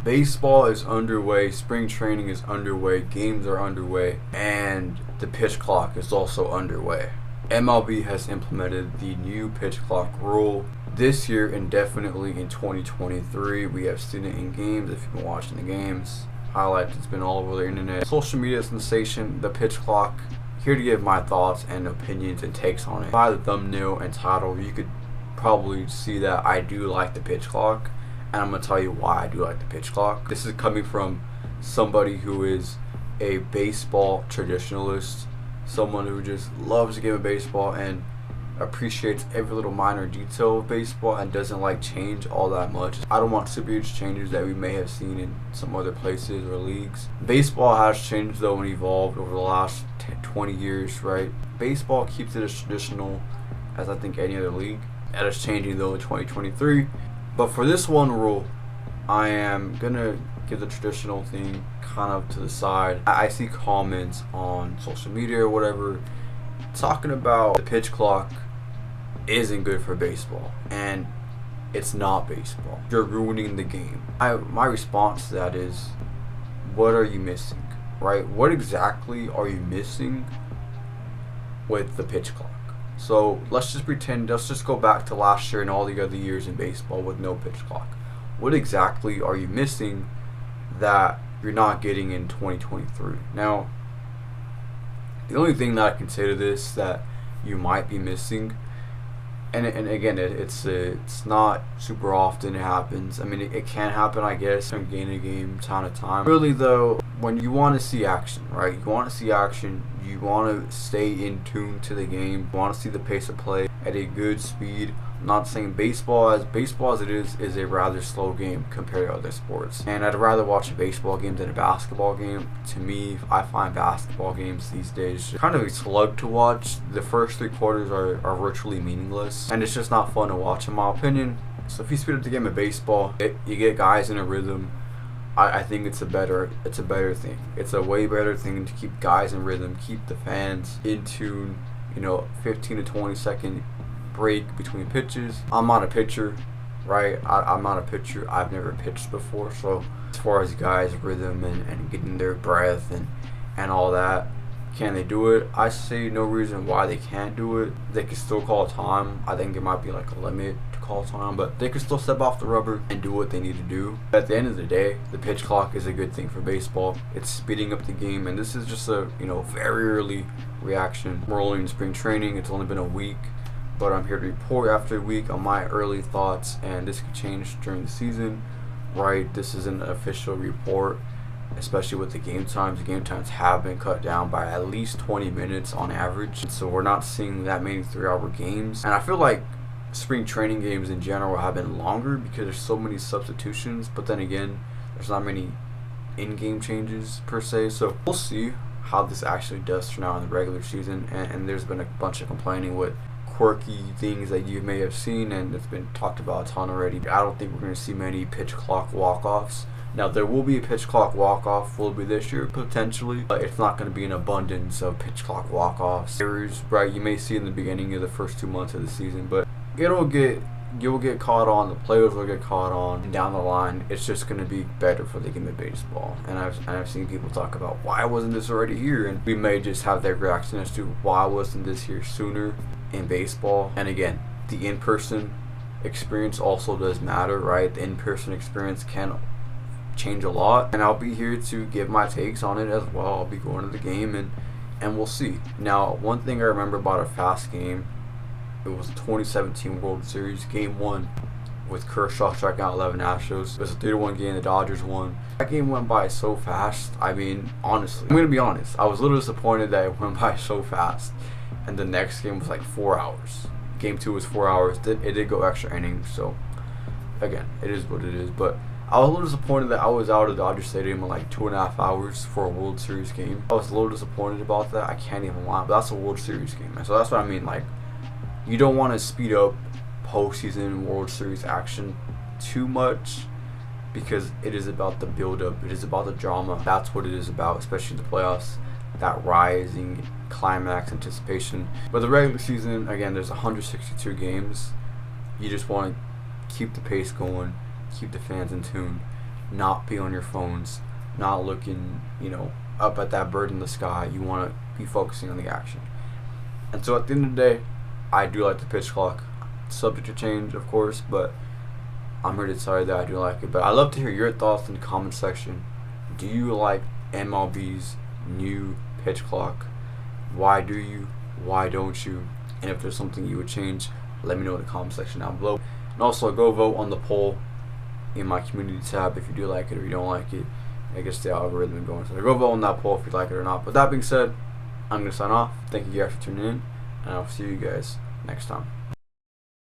Baseball is underway, spring training is underway, games are underway, and the pitch clock is also underway. MLB has implemented the new pitch clock rule this year and definitely in 2023. We have seen it in games. If you've been watching the games, highlights, it's been all over the internet. Social media sensation, the pitch clock. Here to give my thoughts and opinions and takes on it. By the thumbnail and title, you could probably see that I do like the pitch clock, and I'm going to tell you why I do like the pitch clock. This is coming from somebody who is a baseball traditionalist, someone who just loves the game of baseball and appreciates every little minor detail of baseball and doesn't like change all that much. I don't want super huge changes that we may have seen in some other places or leagues. Baseball has changed though and evolved over the last 20 years, right? Baseball keeps it as traditional as I think any other league. That is changing though in 2023. But for this one rule, I am gonna give the traditional thing kind of to the side. I see comments on social media or whatever talking about the pitch clock isn't good for baseball and it's not baseball. You're ruining the game. My response to that is, what are you missing, right? What exactly are you missing with the pitch clock? So let's just go back to last year and all the other years in baseball with no pitch clock. What exactly are you missing that you're not getting in 2023? Now, the only thing that I can say to this that you might be missing, and again, it's not super often it happens. I mean, it can happen, I guess, from game to game, time to time. Really, though, when you want to see action, right? You want to see action. You want to stay in tune to the game. You want to see the pace of play at a good speed. I'm not saying baseball as it is a rather slow game compared to other sports. And I'd rather watch a baseball game than a basketball game. To me, I find basketball games these days kind of a slug to watch. The first 3 quarters are virtually meaningless, and it's just not fun to watch in my opinion. So if you speed up the game of baseball, you get guys in a rhythm. I think it's a better thing. It's a way better thing to keep guys in rhythm, keep the fans in tune. 15 to 20 second break between pitches. I'm not a pitcher, right? I'm not a pitcher. I've never pitched before. So as far as guys' rhythm and getting their breath and all that, can they do it? I see no reason why they can't do it. They can still call time. I think there might be like a limit to call time, but they can still step off the rubber and do what they need to do. At the end of the day, the pitch clock is a good thing for baseball. It's speeding up the game, and this is just a very early reaction. We're only in spring training. It's only been a week, but I'm here to report after a week on my early thoughts, and this could change during the season, right? This is an official report, especially with the game times. The game times have been cut down by at least 20 minutes on average, so we're not seeing that many 3-hour games. And I feel like spring training games in general have been longer because there's so many substitutions, but then again, there's not many in-game changes per se. So we'll see how this actually does turn out in the regular season, and there's been a bunch of complaining with quirky things that you may have seen, and it's been talked about a ton already. I don't think we're going to see many pitch clock walk-offs. Now, there will be a pitch clock walk-off, will be this year, potentially, but it's not going to be an abundance of pitch clock walk-offs. Errors, right, you may see in the beginning of the first 2 months of the season, but you'll get caught on, the players will get caught on, and down the line, it's just going to be better for the game of baseball. And I've seen people talk about, why wasn't this already here? And we may just have their reaction as to why wasn't this here sooner in baseball. And again, the in-person experience also does matter, right? The in-person experience can change a lot, and I'll be here to give my takes on it as well. I'll be going to the game, and we'll see. Now, one thing I remember about a fast game, it was the 2017 World Series, Game 1, with Kershaw striking out 11 Astros. It was a 3-1 game, the Dodgers won. That game went by so fast. I mean, honestly, I'm going to be honest, I was a little disappointed that it went by so fast, and the next game was like 4 hours. Game 2 was 4 hours. It did go extra innings, so again, it is what it is, but I was a little disappointed that I was out of Dodger Stadium in like 2.5 hours for a World Series game. I was a little disappointed about that. I can't even lie, but that's a World Series game. So that's what I mean. Like, you don't want to speed up postseason World Series action too much because it is about the build-up. It is about the drama. That's what it is about, especially the playoffs. That rising climax anticipation. But the regular season, again, there's 162 games. You just want to keep the pace going, keep the fans in tune. not be on your phones, not looking, up at that bird in the sky. You want to be focusing on the action. And so at the end of the day, I do like the pitch clock. Subject to change, of course, but I'm here to tell you that I do like it. But I'd love to hear your thoughts in the comment section. Do you like MLB's new pitch clock? Why do you? Why don't you? And if there's something you would change, let me know in the comment section down below. And also go vote on the poll in my community tab if you do like it or you don't like it. I guess the algorithm is going. So go vote on that poll if you like it or not. But that being said, I'm going to sign off. Thank you guys for tuning in, and I'll see you guys next time.